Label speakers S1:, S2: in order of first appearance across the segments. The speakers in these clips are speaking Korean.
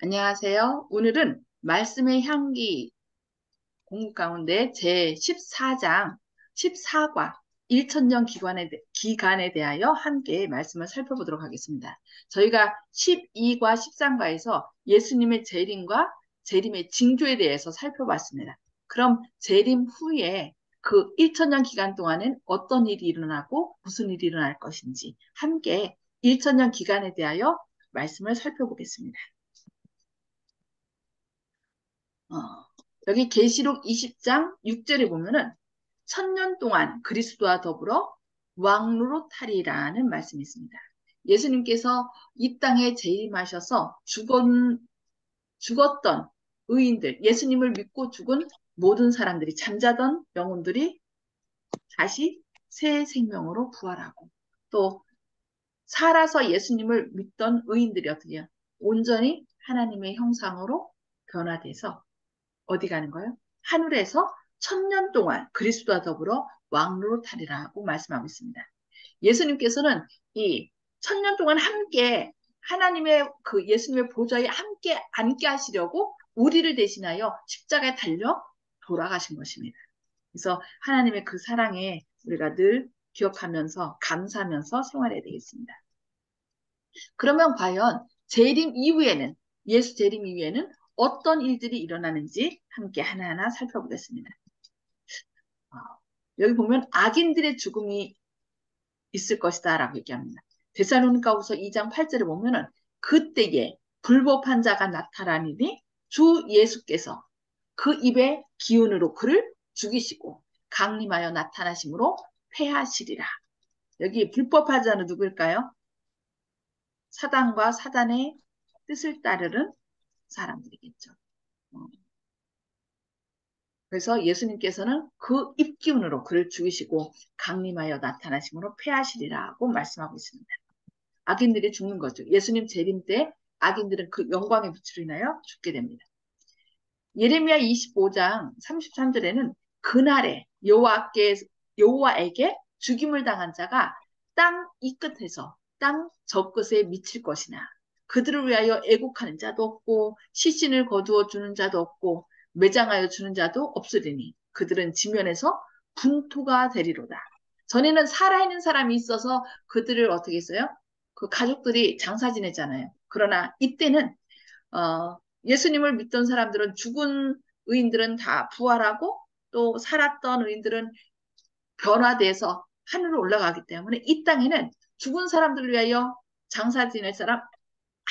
S1: 안녕하세요. 오늘은 말씀의 향기 공부 가운데 제14장 14과 1천년 기간에 대하여 함께 말씀을 살펴보도록 하겠습니다. 저희가 12과 13과에서 예수님의 재림과 재림의 징조에 대해서 살펴봤습니다. 그럼 재림 후에 그 1천년 기간 동안은 어떤 일이 일어나고 무슨 일이 일어날 것인지 함께 1천년 기간에 대하여 말씀을 살펴보겠습니다. 어, 여기 계시록 20장 6절에 보면은 천년 동안 그리스도와 더불어 왕노릇하리라는 말씀이 있습니다. 예수님께서 이 땅에 재림하셔서 죽었던 의인들, 예수님을 믿고 죽은 모든 사람들이, 잠자던 영혼들이 다시 새 생명으로 부활하고, 또 살아서 예수님을 믿던 의인들이 어떻게 해요? 온전히 하나님의 형상으로 변화돼서 어디 가는 거예요? 하늘에서 천년 동안 그리스도와 더불어 왕노릇하리라고 말씀하고 있습니다. 예수님께서는 이 천년 동안 함께 하나님의 그 예수님의 보좌에 함께 앉게 하시려고 우리를 대신하여 십자가에 달려 돌아가신 것입니다. 그래서 하나님의 그 사랑에 우리가 늘 기억하면서 감사하면서 생활해야 되겠습니다. 그러면 과연 재림 이후에는 예수 재림 이후에는 어떤 일들이 일어나는지 함께 하나하나 살펴보겠습니다. 어, 여기 보면 악인들의 죽음이 있을 것이다 라고 얘기합니다. 데살로니가후서 2장 8절에 보면은 그때에 불법한 자가 나타나니 주 예수께서 그 입의 기운으로 그를 죽이시고 강림하여 나타나심으로 패하시리라. 여기 불법한 자는 누구일까요? 사단과 사단의 뜻을 따르는 사람들이겠죠. 어, 그래서 예수님께서는 그 입기운으로 그를 죽이시고 강림하여 나타나심으로 패하시리라고 말씀하고 있습니다. 악인들이 죽는 거죠. 예수님 재림 때 악인들은 그 영광의 빛으로 인하여 죽게 됩니다. 예레미야 25장 33절에는 그날에 여호와에게 죽임을 당한 자가 땅 이 끝에서 땅 저 끝에 미칠 것이나 그들을 위하여 애국하는 자도 없고 시신을 거두어 주는 자도 없고 매장하여 주는 자도 없으리니 그들은 지면에서 분토가 되리로다. 전에는 살아있는 사람이 있어서 그들을 어떻게 했어요? 그 가족들이 장사 지냈잖아요. 그러나 이때는 예수님을 믿던 사람들은 죽은 의인들은 다 부활하고 또 살았던 의인들은 변화돼서 하늘로 올라가기 때문에 이 땅에는 죽은 사람들을 위하여 장사 지낼 사람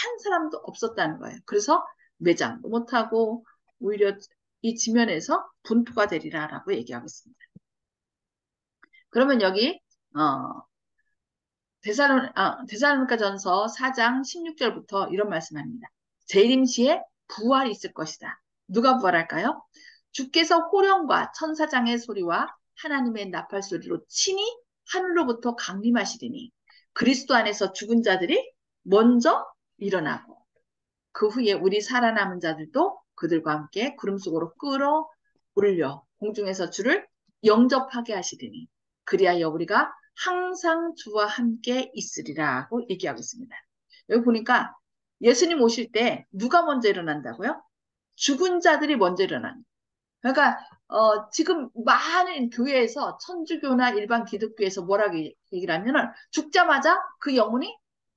S1: 한 사람도 없었다는 거예요. 그래서 매장도 못하고 오히려 이 지면에서 분토가 되리라라고 얘기하고 있습니다. 그러면 여기 데살로니가전서 4장 16절부터 이런 말씀합니다. 재림 시에 부활이 있을 것이다. 누가 부활할까요? 주께서 호령과 천사장의 소리와 하나님의 나팔 소리로 친히 하늘로부터 강림하시리니 그리스도 안에서 죽은 자들이 먼저 일어나고 그 후에 우리 살아남은 자들도 그들과 함께 구름 속으로 끌어올려 공중에서 주를 영접하게 하시리니 그리하여 우리가 항상 주와 함께 있으리라고 얘기하고 있습니다. 여기 보니까 예수님 오실 때 누가 먼저 일어난다고요? 죽은 자들이 먼저 일어나는. 그러니까 지금 많은 교회에서 천주교나 일반 기독교에서 뭐라고 얘기를 하면은 죽자마자 그 영혼이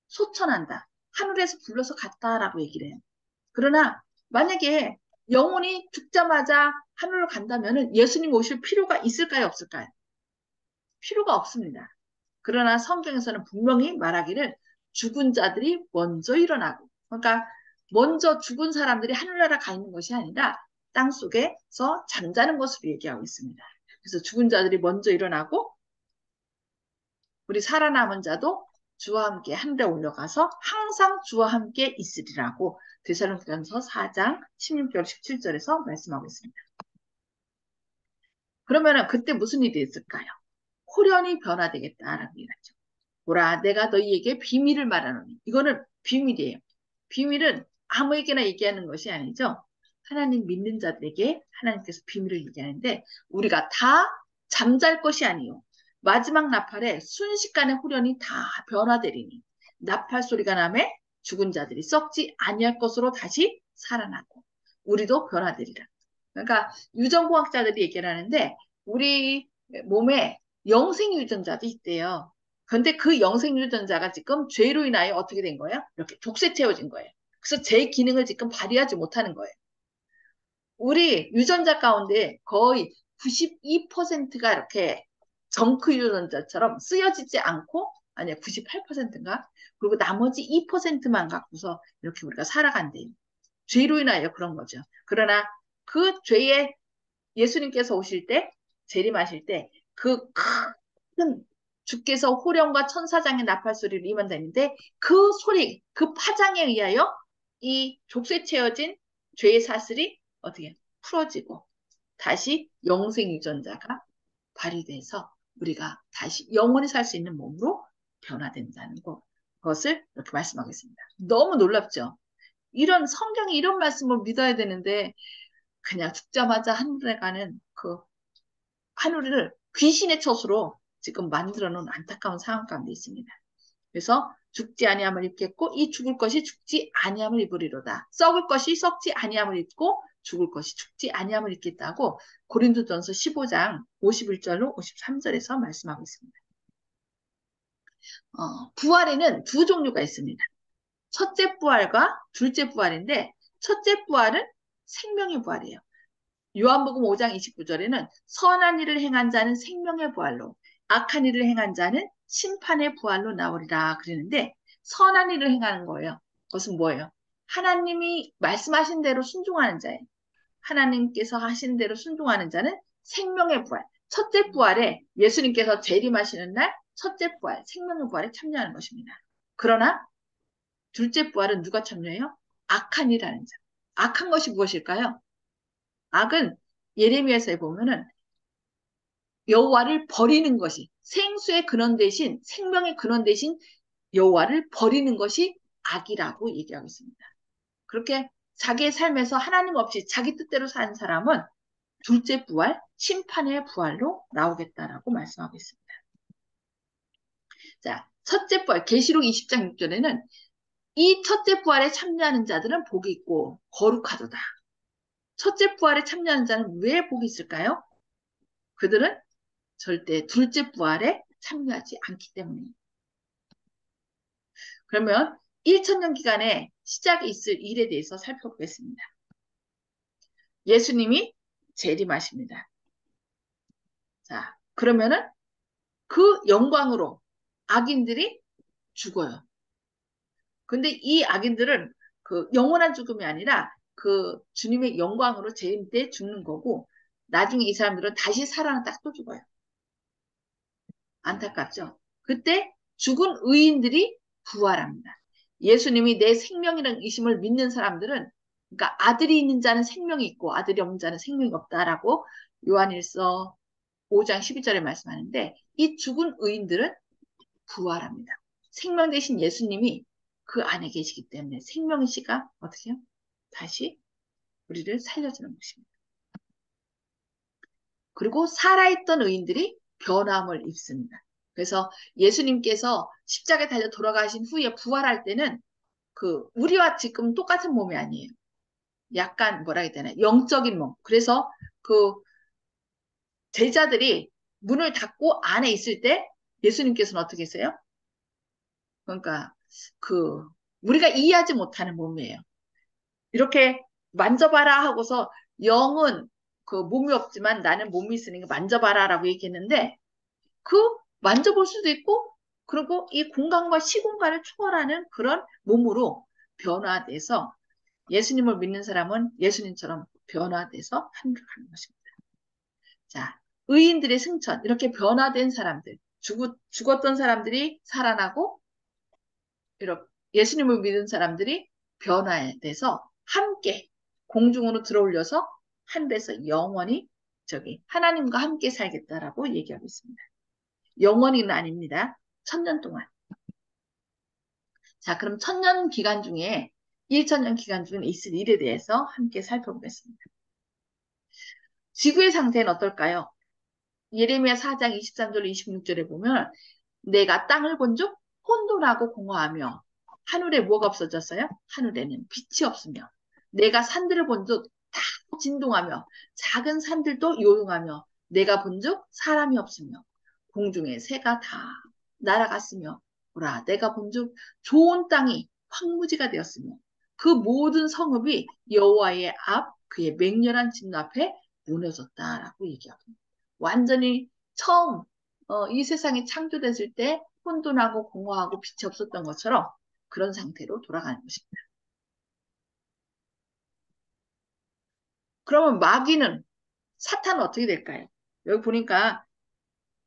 S1: 소천한다. 하늘에서 불러서 갔다라고 얘기를 해요. 그러나 만약에 영혼이 죽자마자 하늘로 간다면은 예수님 오실 필요가 있을까요, 없을까요? 필요가 없습니다. 그러나 성경에서는 분명히 말하기를 죽은 자들이 먼저 일어나고, 그러니까 먼저 죽은 사람들이 하늘나라 가 있는 것이 아니라 땅 속에서 잠자는 것으로 얘기하고 있습니다. 그래서 죽은 자들이 먼저 일어나고 우리 살아남은 자도 주와 함께 하늘에 올라가서 항상 주와 함께 있으리라고 데살로니가전서 4장 16절 17절에서 말씀하고 있습니다. 그러면은 그때 무슨 일이 있을까요? 호련히 변화되겠다라고 얘기하죠. 보라, 내가 너희에게 비밀을 말하노니. 이거는 비밀이에요. 비밀은 아무에게나 얘기하는 것이 아니죠. 하나님 믿는 자들에게 하나님께서 비밀을 얘기하는데 우리가 다 잠잘 것이 아니요. 마지막 나팔에 순식간에 후련이 다 변화되리니 나팔 소리가 나매 죽은 자들이 썩지 아니할 것으로 다시 살아나고 우리도 변화되리라. 그러니까 유전공학자들이 얘기를 하는데 우리 몸에 영생 유전자도 있대요. 그런데 그 영생 유전자가 지금 죄로 인하여 어떻게 된 거예요? 이렇게 족쇄 채워진 거예요. 그래서 제 기능을 지금 발휘하지 못하는 거예요. 우리 유전자 가운데 거의 92%가 이렇게 정크 유전자처럼 쓰여지지 않고, 아니야, 98%인가? 그리고 나머지 2%만 갖고서 이렇게 우리가 살아간대요. 죄로 인하여 그런 거죠. 그러나 그 죄에 예수님께서 오실 때, 재림하실 때, 그 큰 주께서 호령과 천사장의 나팔 소리를 임한다는데 그 소리, 그 파장에 의하여 이 족쇄 채워진 죄의 사슬이 어떻게 풀어지고 다시 영생 유전자가 발휘돼서 우리가 다시 영원히 살 수 있는 몸으로 변화된다는 것을 이렇게 말씀하겠습니다. 너무 놀랍죠? 이런 성경이 이런 말씀을 믿어야 되는데 그냥 죽자마자 하늘에 가는 그 하늘을 귀신의 촛으로 지금 만들어 놓은 안타까운 상황 가운데 있습니다. 그래서 죽지 아니함을 입겠고 이 죽을 것이 죽지 아니함을 입으리로다. 썩을 것이 썩지 아니함을 입고 죽을 것이 죽지 아니함을 입겠다고 고린도전서 15장 51절로 53절에서 말씀하고 있습니다. 부활에는 두 종류가 있습니다. 첫째 부활과 둘째 부활인데 첫째 부활은 생명의 부활이에요. 요한복음 5장 29절에는 선한 일을 행한 자는 생명의 부활로 악한 일을 행한 자는 심판의 부활로 나오리라 그러는데 선한 일을 행하는 거예요. 그것은 뭐예요? 하나님이 말씀하신 대로 순종하는 자예요. 하나님께서 하신 대로 순종하는 자는 생명의 부활. 첫째 부활에 예수님께서 재림하시는 날 첫째 부활, 생명의 부활에 참여하는 것입니다. 그러나 둘째 부활은 누가 참여해요? 악한 일하는 자. 악한 것이 무엇일까요? 악은 예레미야서에 보면은 여호와를 버리는 것이 생수의 근원 대신 생명의 근원 대신 여호와를 버리는 것이 악이라고 얘기하고 있습니다. 그렇게 자기의 삶에서 하나님 없이 자기 뜻대로 사는 사람은 둘째 부활, 심판의 부활로 나오겠다라고 말씀하고 있습니다. 자, 첫째 부활, 계시록 20장 6절에는 이 첫째 부활에 참여하는 자들은 복이 있고 거룩하도다. 첫째 부활에 참여하는 자는 왜 복이 있을까요? 그들은 절대 둘째 부활에 참여하지 않기 때문입니다. 그러면 1천년 기간에 시작이 있을 일에 대해서 살펴보겠습니다. 예수님이 재림하십니다. 자, 그러면은 그 영광으로 악인들이 죽어요. 근데 이 악인들은 그 영원한 죽음이 아니라 그 주님의 영광으로 재림 때 죽는 거고 나중에 이 사람들은 다시 살아나 또 죽어요. 안타깝죠? 그때 죽은 의인들이 부활합니다. 예수님이 내 생명이라는 이심을 믿는 사람들은 그러니까 아들이 있는 자는 생명이 있고 아들이 없는 자는 생명이 없다라고 요한일서 5장 12절에 말씀하는데 이 죽은 의인들은 부활합니다. 생명 대신 예수님이 그 안에 계시기 때문에 생명의 씨가 어떻게 해요? 다시 우리를 살려주는 것입니다. 그리고 살아있던 의인들이 변함을 입습니다. 그래서 예수님께서 십자가에 달려 돌아가신 후에 부활할 때는 그 우리와 지금 똑같은 몸이 아니에요. 약간 뭐라 해야 되나 영적인 몸. 그래서 그 제자들이 문을 닫고 안에 있을 때 예수님께서는 어떻게 했어요? 그러니까 그 우리가 이해하지 못하는 몸이에요. 이렇게 만져봐라 하고서 영은 그 몸이 없지만 나는 몸이 있으니까 만져봐라라고 얘기했는데 그 만져볼 수도 있고 그리고 이 공간과 시공간을 초월하는 그런 몸으로 변화돼서 예수님을 믿는 사람은 예수님처럼 변화돼서 하늘을 가는 것입니다. 자, 의인들의 승천 이렇게 변화된 사람들 죽었던 사람들이 살아나고 이렇게 예수님을 믿은 사람들이 변화돼서 함께 공중으로 들어올려서 하늘에서 영원히 저기 하나님과 함께 살겠다라고 얘기하고 있습니다. 영원히는 아닙니다. 1000년 동안. 자, 그럼 1000년 기간 중에 1천년 기간 중에 있을 일에 대해서 함께 살펴보겠습니다. 지구의 상태는 어떨까요? 예레미야 4장 23절 26절에 보면 내가 땅을 본즉 혼돈하고 공허하며 하늘에 뭐가 없어졌어요? 하늘에는 빛이 없으며 내가 산들을 본즉 다 진동하며 작은 산들도 요동하며 내가 본즉 사람이 없으며 공중의 새가 다 날아갔으며 보라 내가 본즉 좋은 땅이 황무지가 되었으며 그 모든 성읍이 여호와의 앞 그의 맹렬한 진 앞에 무너졌다라고 얘기합니다. 완전히 처음 이 세상이 창조됐을 때 혼돈하고 공허하고 빛이 없었던 것처럼 그런 상태로 돌아가는 것입니다. 그러면 마귀는 사탄은 어떻게 될까요? 여기 보니까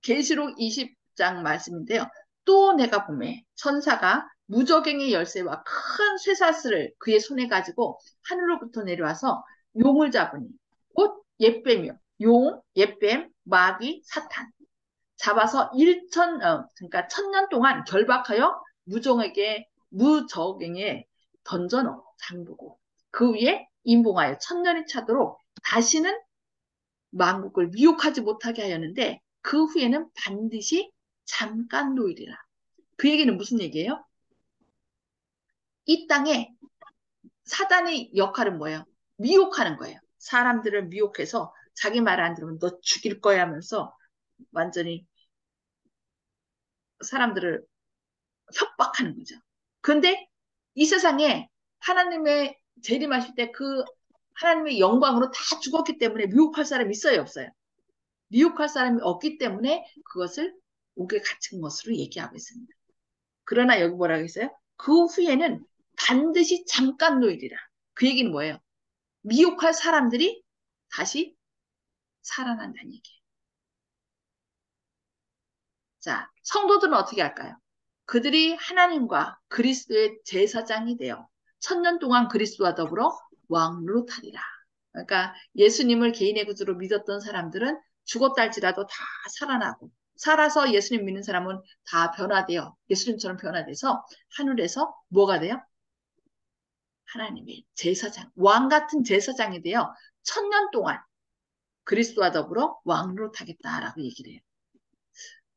S1: 계시록 20장 말씀인데요. 또 내가 보매 천사가 무저갱의 열쇠와 큰 쇠사슬을 그의 손에 가지고 하늘로부터 내려와서 용을 잡으니 곧 옅뱀이요. 용, 옅뱀, 마귀, 사탄 잡아서 그러니까 1000년 동안 결박하여 무저갱에 던져넣어 장보고 그 위에 임봉하여 1000년이 차도록 다시는 만국을 미혹하지 못하게 하였는데 그 후에는 반드시 잠깐 놓이리라. 그 얘기는 무슨 얘기예요? 이 땅에 사단의 역할은 뭐예요? 미혹하는 거예요. 사람들을 미혹해서 자기 말 안 들으면 너 죽일 거야 하면서 완전히 사람들을 협박하는 거죠. 그런데 이 세상에 하나님의 재림하실 때 그 하나님의 영광으로 다 죽었기 때문에 미혹할 사람이 있어요, 없어요? 미혹할 사람이 없기 때문에 그것을 옥에 갇힌 것으로 얘기하고 있습니다. 그러나 여기 뭐라고 했어요? 그 후에는 반드시 잠깐 놓이리라. 그 얘기는 뭐예요? 미혹할 사람들이 다시 살아난다는 얘기예요. 자, 성도들은 어떻게 할까요? 그들이 하나님과 그리스도의 제사장이 되어 1000년 동안 그리스도와 더불어 왕으로 타리라. 그러니까 예수님을 개인의 구주로 믿었던 사람들은 죽었다 할지라도 다 살아나고 살아서 예수님 믿는 사람은 다 변화되어 예수님처럼 변화돼서 하늘에서 뭐가 돼요? 하나님의 제사장, 왕 같은 제사장이 되어 1000년 동안 그리스도와 더불어 왕으로 타겠다라고 얘기를 해요.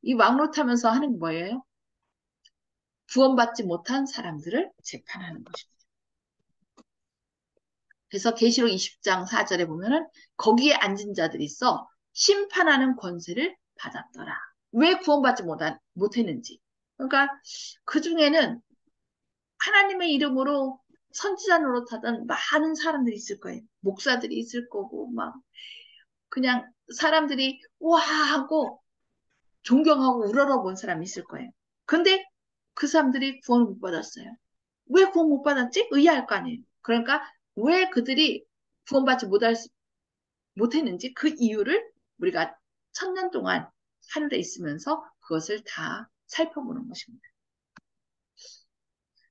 S1: 이 왕으로 타면서 하는 게 뭐예요? 구원받지 못한 사람들을 재판하는 것입니다. 그래서 계시록 20장 4절에 보면은 거기에 앉은 자들이 있어 심판하는 권세를 받았더라. 왜 구원받지 못했는지. 그러니까 그 중에는 하나님의 이름으로 선지자 노릇하던 많은 사람들이 있을 거예요. 목사들이 있을 거고 막 그냥 사람들이 와 하고 존경하고 우러러본 사람이 있을 거예요. 근데 그 사람들이 구원을 못 받았어요. 왜 구원 못 받았지? 의아할 거 아니에요. 그러니까 왜 그들이 구원받지 못했는지 그 이유를 우리가 1000년 동안 하늘에 있으면서 그것을 다 살펴보는 것입니다.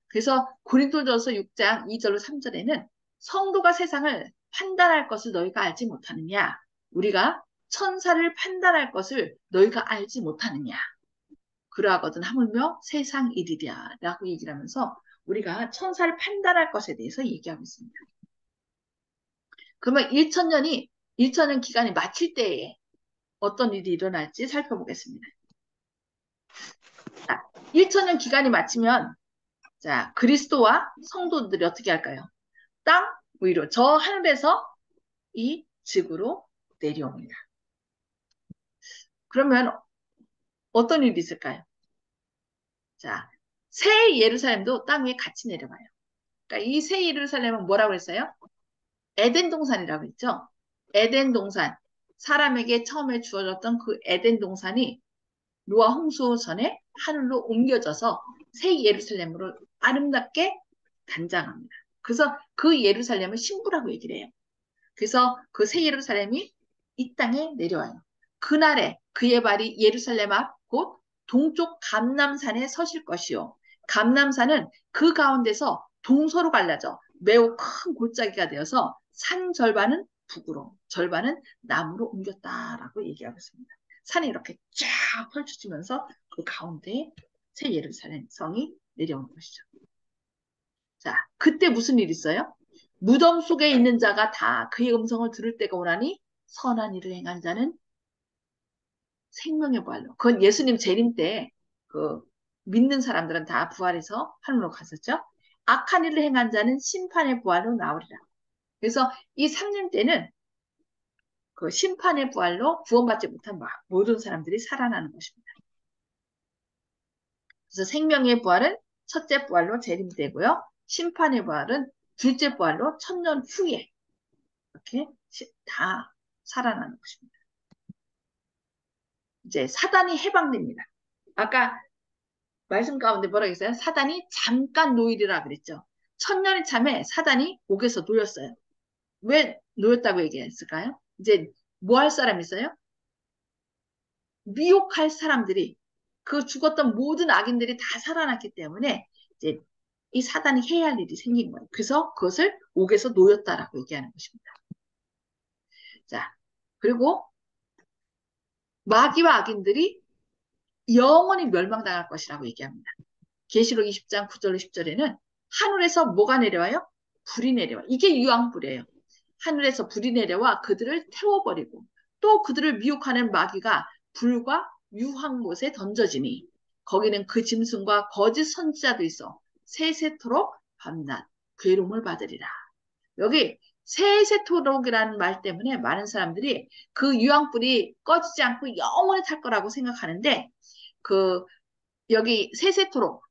S1: 그래서 고린도전서 6장 2절로 3절에는 성도가 세상을 판단할 것을 너희가 알지 못하느냐? 우리가 천사를 판단할 것을 너희가 알지 못하느냐? 그러하거든 하물며 세상 일이랴 라고 얘기를 하면서 우리가 천사를 판단할 것에 대해서 얘기하고 있습니다. 그러면 1천년 기간이 마칠 때에 어떤 일이 일어날지 살펴보겠습니다. 자, 1천년 기간이 마치면 자, 그리스도와 성도들이 어떻게 할까요? 땅 위로 저 하늘에서 이 지구로 내려옵니다. 그러면 어떤 일이 있을까요? 자, 새 예루살렘도 땅 위에 같이 내려와요. 그러니까 이 새 예루살렘은 뭐라고 했어요? 에덴 동산이라고 했죠. 에덴 동산. 사람에게 처음에 주어졌던 그 에덴 동산이 노아 홍수 전에 하늘로 옮겨져서 새 예루살렘으로 아름답게 단장합니다. 그래서 그 예루살렘을 신부라고 얘기를 해요. 그래서 그 새 예루살렘이 이 땅에 내려와요. 그날에 그의 발이 예루살렘 앞 곧 동쪽 감람산에 서실 것이요. 감람산은 그 가운데서 동서로 갈라져 매우 큰 골짜기가 되어서 산 절반은 북으로 절반은 남으로 옮겼다라고 얘기하고 있습니다. 산이 이렇게 쫙 펼쳐지면서 그 가운데에 새 예루살렘 성이 내려오는 것이죠. 자, 그때 무슨 일이 있어요? 무덤 속에 있는 자가 다 그의 음성을 들을 때가 오나니 선한 일을 행한 자는 생명의 부활로. 그건 예수님 재림 때 그 믿는 사람들은 다 부활해서 하늘로 갔었죠. 악한 일을 행한 자는 심판의 부활로 나오리라. 그래서 이 3년 때는 그 심판의 부활로 구원받지 못한 모든 사람들이 살아나는 것입니다. 그래서 생명의 부활은 첫째 부활로 재림되고요. 심판의 부활은 둘째 부활로 1000년 후에 이렇게 다 살아나는 것입니다. 이제 사단이 해방됩니다. 아까 말씀 가운데 뭐라고 했어요? 사단이 잠깐 노일이라 그랬죠. 1000년이 참에 사단이 옥에서 놓였어요. 왜 놓였다고 얘기했을까요? 이제 뭐 할 사람 있어요? 미혹할 사람들이 그 죽었던 모든 악인들이 다 살아났기 때문에 이제 이 사단이 해야 할 일이 생긴 거예요. 그래서 그것을 옥에서 놓였다라고 얘기하는 것입니다. 자, 그리고 마귀와 악인들이 영원히 멸망당할 것이라고 얘기합니다. 계시록 20장 9절로 10절에는 하늘에서 뭐가 내려와요? 불이 내려와. 이게 유황불이에요. 하늘에서 불이 내려와 그들을 태워버리고 또 그들을 미혹하는 마귀가 불과 유황못에 던져지니 거기는 그 짐승과 거짓 선지자도 있어 세세토록 밤낮 괴로움을 받으리라. 여기 세세토록이라는 말 때문에 많은 사람들이 그 유황불이 꺼지지 않고 영원히 탈 거라고 생각하는데 그 여기 세세토록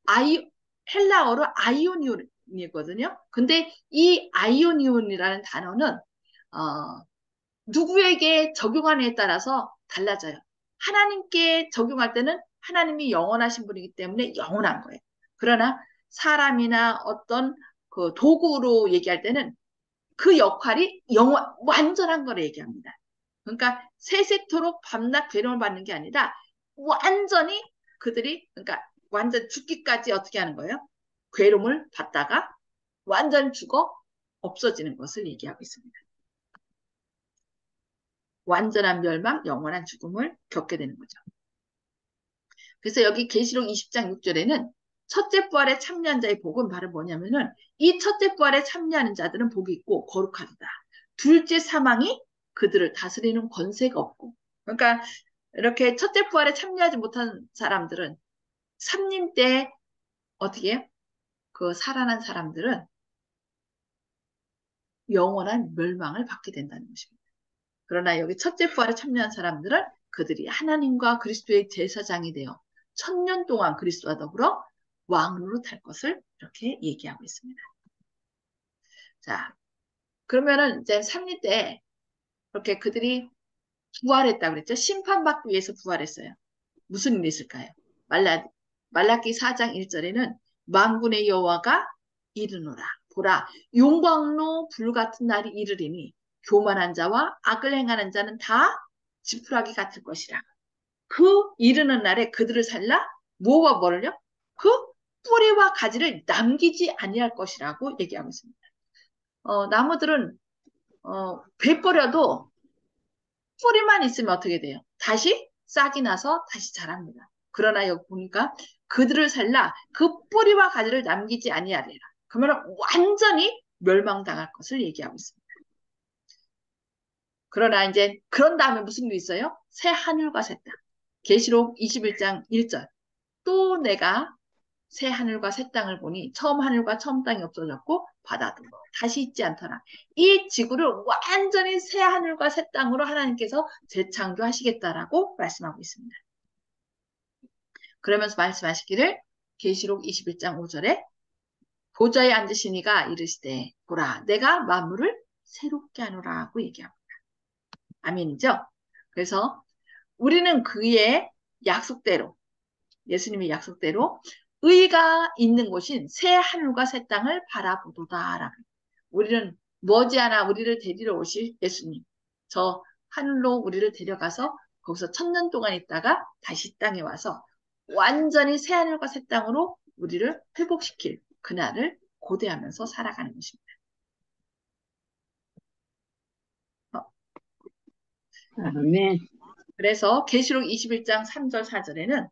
S1: 헬라어로 아이오니온이거든요. 근데 이 아이오니온이라는 단어는 누구에게 적용하느냐에 따라서 달라져요. 하나님께 적용할 때는 하나님이 영원하신 분이기 때문에 영원한 거예요. 그러나 사람이나 어떤 그 도구로 얘기할 때는 그 역할이 완전한 거를 얘기합니다. 그러니까 세세토록 밤낮 괴로움을 받는 게 아니라 완전히 그들이 그러니까 완전 죽기까지 어떻게 하는 거예요? 괴로움을 받다가 완전 죽어 없어지는 것을 얘기하고 있습니다. 완전한 멸망, 영원한 죽음을 겪게 되는 거죠. 그래서 여기 계시록 20장 6절에는 첫째 부활에 참여한 자의 복은 바로 뭐냐면은 이 첫째 부활에 참여하는 자들은 복이 있고 거룩하다. 둘째 사망이 그들을 다스리는 권세가 없고 그러니까 이렇게 첫째 부활에 참여하지 못한 사람들은 삼림 때 어떻게 해요? 그 살아난 사람들은 영원한 멸망을 받게 된다는 것입니다. 그러나 여기 첫째 부활에 참여한 사람들은 그들이 하나님과 그리스도의 제사장이 되어 1000년 동안 그리스도와 더불어 왕으로 탈 것을 이렇게 얘기하고 있습니다. 자, 그러면은 이제 삼리 때 그렇게 그들이 부활했다고 그랬죠. 심판받기 위해서 부활했어요. 무슨 일이 있을까요? 말라기 4장 1절에는 만군의 여호와가 이르노라. 보라, 용광로 불같은 날이 이르리니 교만한 자와 악을 행하는 자는 다 지푸라기 같을 것이라. 그 이르는 날에 그들을 살라 뭐와 뭐를요? 그 뿌리와 가지를 남기지 아니할 것이라고 얘기하고 있습니다. 나무들은 베버려도 뿌리만 있으면 어떻게 돼요? 다시 싹이 나서 다시 자랍니다. 그러나 여기 보니까 그들을 살라 그 뿌리와 가지를 남기지 아니하리라. 그러면 완전히 멸망당할 것을 얘기하고 있습니다. 그러나 이제 그런 다음에 무슨 일이 있어요? 새 하늘과 새 땅. 계시록 21장 1절. 또 내가 새 하늘과 새 땅을 보니 처음 하늘과 처음 땅이 없어졌고 바다도 다시 있지 않더라. 이 지구를 완전히 새 하늘과 새 땅으로 하나님께서 재창조하시겠다라고 말씀하고 있습니다. 그러면서 말씀하시기를 계시록 21장 5절에 보좌에 앉으신 이가 이르시되 보라 내가 만물을 새롭게 하노라고 얘기합니다. 아멘이죠? 그래서 우리는 그의 약속대로 예수님의 약속대로 의가 있는 곳인 새 하늘과 새 땅을 바라보도다라고. 우리는 머지않아 우리를 데리러 오실 예수님. 저 하늘로 우리를 데려가서 거기서 1000년 동안 있다가 다시 땅에 와서 완전히 새 하늘과 새 땅으로 우리를 회복시킬 그날을 고대하면서 살아가는 것입니다.
S2: 아멘.
S1: 그래서 계시록 21장 3절 4절에는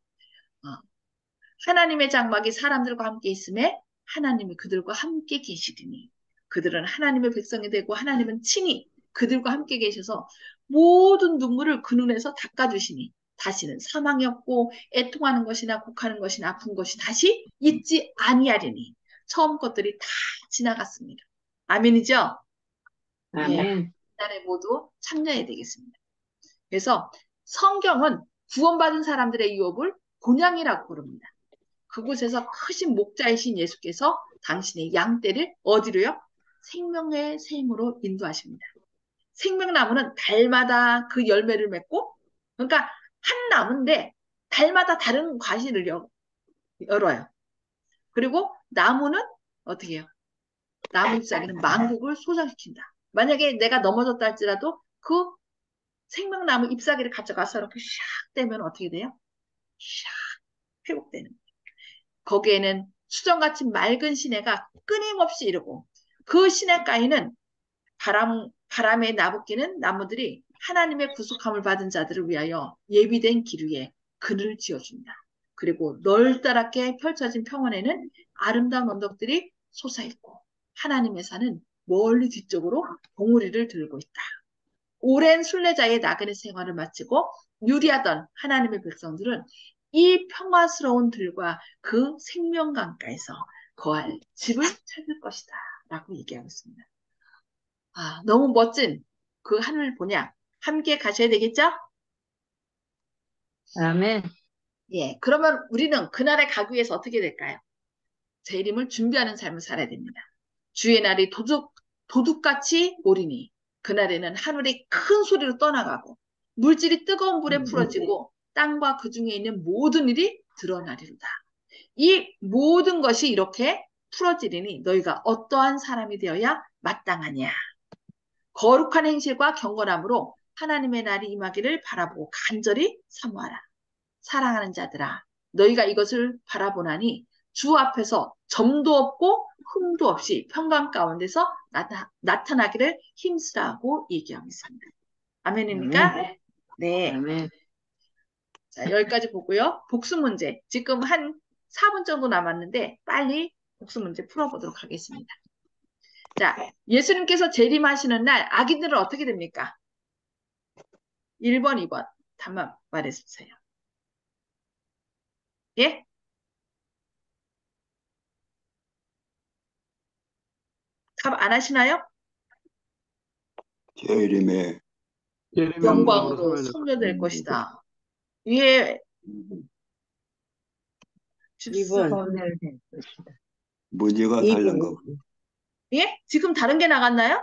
S1: 하나님의 장막이 사람들과 함께 있음에 하나님이 그들과 함께 계시리니 그들은 하나님의 백성이 되고 하나님은 친히 그들과 함께 계셔서 모든 눈물을 그 눈에서 닦아주시니 다시는 사망이 없고 애통하는 것이나 곡하는 것이나 아픈 것이 다시 있지 아니하리니 처음 것들이 다 지나갔습니다. 아멘이죠? 예,
S2: 아멘.
S1: 날에 모두 참여해야 되겠습니다. 그래서 성경은 구원받은 사람들의 유업을 본향이라고 부릅니다. 그곳에서 크신 목자이신 예수께서 당신의 양떼를 어디로요? 생명의 샘으로 인도하십니다. 생명나무는 달마다 그 열매를 맺고, 그러니까 한 나무인데 달마다 다른 과실을 열어요. 그리고 나무는 어떻게 해요? 나무 잎사귀는 만국을 소장시킨다. 만약에 내가 넘어졌다 할지라도 그 생명나무 잎사귀를 가져가서 이렇게 샥 떼면 어떻게 돼요? 샥 회복되는. 거기에는 수정같이 맑은 시내가 끊임없이 이르고 그 시냇가에는 바람에 나부끼는 나무들이 하나님의 구속함을 받은 자들을 위하여 예비된 길 위에 그늘을 지어준다. 그리고 널따랗게 펼쳐진 평원에는 아름다운 언덕들이 솟아있고 하나님의 산은 멀리 뒤쪽으로 봉우리를 들고 있다. 오랜 순례자의 나그네 생활을 마치고 유리하던 하나님의 백성들은 이 평화스러운 들과 그 생명강가에서 거할 집을 찾을 것이다. 라고 얘기하고 있습니다. 아, 너무 멋진 그 하늘 보냐? 함께 가셔야 되겠죠?
S2: 아멘.
S1: 예. 그러면 우리는 그날에 가기 위해서 어떻게 될까요? 재림을 준비하는 삶을 살아야 됩니다. 주의 날이 도둑같이 오리니 그날에는 하늘이 큰 소리로 떠나가고 물질이 뜨거운 불에 풀어지고 땅과 그 중에 있는 모든 일이 드러나리로다. 이 모든 것이 이렇게 풀어지리니 너희가 어떠한 사람이 되어야 마땅하냐. 거룩한 행실과 경건함으로 하나님의 날이 임하기를 바라보고 간절히 사모하라. 사랑하는 자들아, 너희가 이것을 바라보나니 주 앞에서 점도 없고 흠도 없이 평강 가운데서 나타나기를 힘쓰라고 얘기하고 있습니다. 아멘입니까?
S2: 아멘.
S1: 네.
S2: 아멘.
S1: 자, 여기까지 보고요. 복수 문제. 지금 한 4분 정도 남았는데 빨리 복수 문제 풀어보도록 하겠습니다. 자, 예수님께서 재림하시는 날 악인들은 어떻게 됩니까? 1번, 2번. 답만 말해주세요. 예? 답 안 하시나요?
S3: 재림의
S1: 영광으로 소멸될 것이다. 위에
S2: 2번.
S4: 소멸될 것이다.
S3: 문제가
S2: 2번.
S3: 다른가 봐.
S1: 예? 지금 다른 게 나갔나요?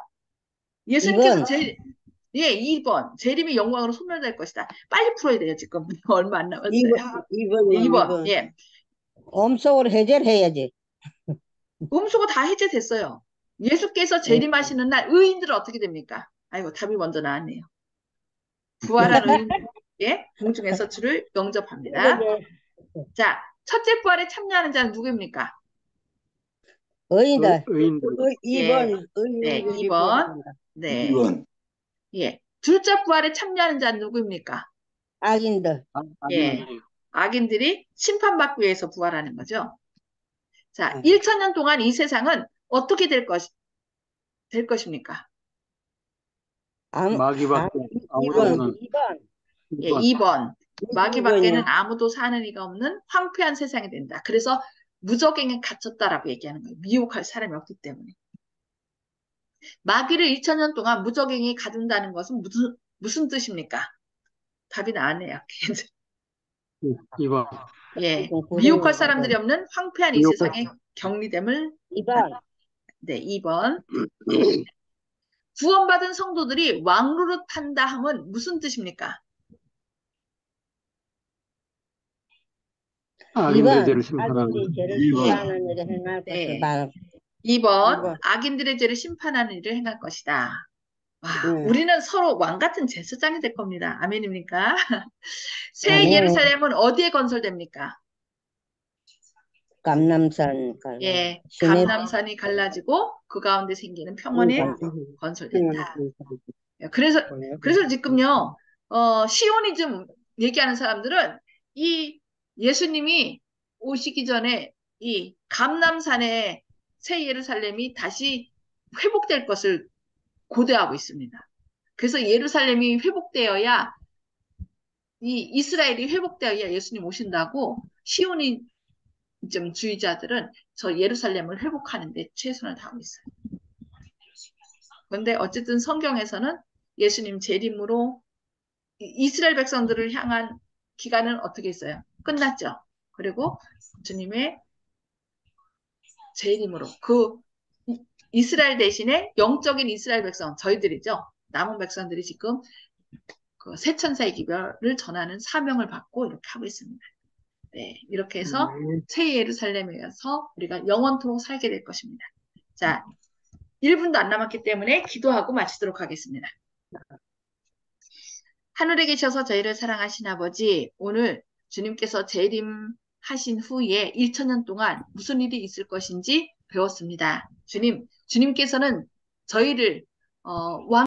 S1: 예수님께서 예, 2번. 재림이 영광으로 소멸될 것이다. 빨리 풀어야 돼요, 지금. 얼마 안 남았어요.
S2: 2번.
S1: 예, 2번. 예.
S4: 엄속으로 해결해야지.
S1: 음수가 다 해제됐어요. 예수께서 재림하시는 날 의인들은 어떻게 됩니까? 아이고, 답이 먼저 나왔네요. 부활한 의인들에게 공중에서 주를 영접합니다. 자, 첫째 부활에 참여하는 자는 누구입니까?
S4: 의인들.
S2: 의인들.
S4: 2번.
S1: 네, 2번. 네.
S3: 2번
S1: 예. 둘째 부활에 참여하는 자는 누구입니까?
S4: 악인들.
S1: 예. 악인들이 심판받기 위해서 부활하는 거죠. 자,
S4: 네.
S1: 1천년 동안 이 세상은 어떻게 될 것입니까?
S2: 마귀밖에 아무도
S4: 2번.
S2: 없는
S4: 2번.
S1: 예, 2번. 마귀밖에는
S4: 2번이요.
S1: 아무도 사는 이가 없는 황폐한 세상이 된다. 그래서 무적행에 갇혔다라고 얘기하는 거예요. 미혹할 사람이 없기 때문에. 마귀를 2000년 동안 무적행에 가둔다는 것은 무슨 뜻입니까? 답이 나왔네요.
S2: 2번.
S1: 예, 미혹할 사람들이 없는 황폐한 이 세상에 격리됨을
S4: 2번.
S1: 네, 2번. 구원받은 성도들이 왕노릇한다 함은 무슨 뜻입니까?
S2: 악인들의 죄를 심판하는
S4: 악인들의 죄를
S3: 2번.
S4: 심판하는 일을 행할
S1: 네.
S4: 것을 말.
S1: 2번.
S4: 2번.
S1: 악인들의 죄를 심판하는 일을 행할 것이다. 와,
S4: 네.
S1: 우리는 서로 왕 같은 제사장이 될 겁니다. 아멘입니까? 새
S4: 아멘.
S1: 예루살렘은 어디에 건설됩니까?
S4: 감남산.
S1: 예,
S4: 시내
S1: 감람산이 갈라지고 그 가운데 생기는 평원에 건설된다. 그래서 지금요, 시오니즘 얘기하는 사람들은 이 예수님이 오시기 전에 이 감람산의 새 예루살렘이 다시 회복될 것을 고대하고 있습니다. 그래서 예루살렘이 회복되어야 이 이스라엘이 회복되어야 예수님 오신다고 시온이즘 주의자들은 저 예루살렘을 회복하는데 최선을 다하고 있어요. 그런데 어쨌든 성경에서는 예수님 재림으로 이스라엘 백성들을 향한 기간은 어떻게 했어요? 끝났죠. 그리고 주님의 재림으로 그 이스라엘 대신에 영적인 이스라엘 백성 저희들이죠. 남은 백성들이 지금 그 새 천사의 기별을 전하는 사명을 받고 이렇게 하고 있습니다. 네, 이렇게 해서 새 예루살렘에서 우리가 영원토록 살게 될 것입니다. 자, 1분도 안 남았기 때문에 기도하고 마치도록 하겠습니다. 하늘에 계셔서 저희를 사랑하신 아버지, 오늘 주님께서 재림하신 후에 1000년 동안 무슨 일이 있을 것인지 배웠습니다. 주님께서는 저희를 왕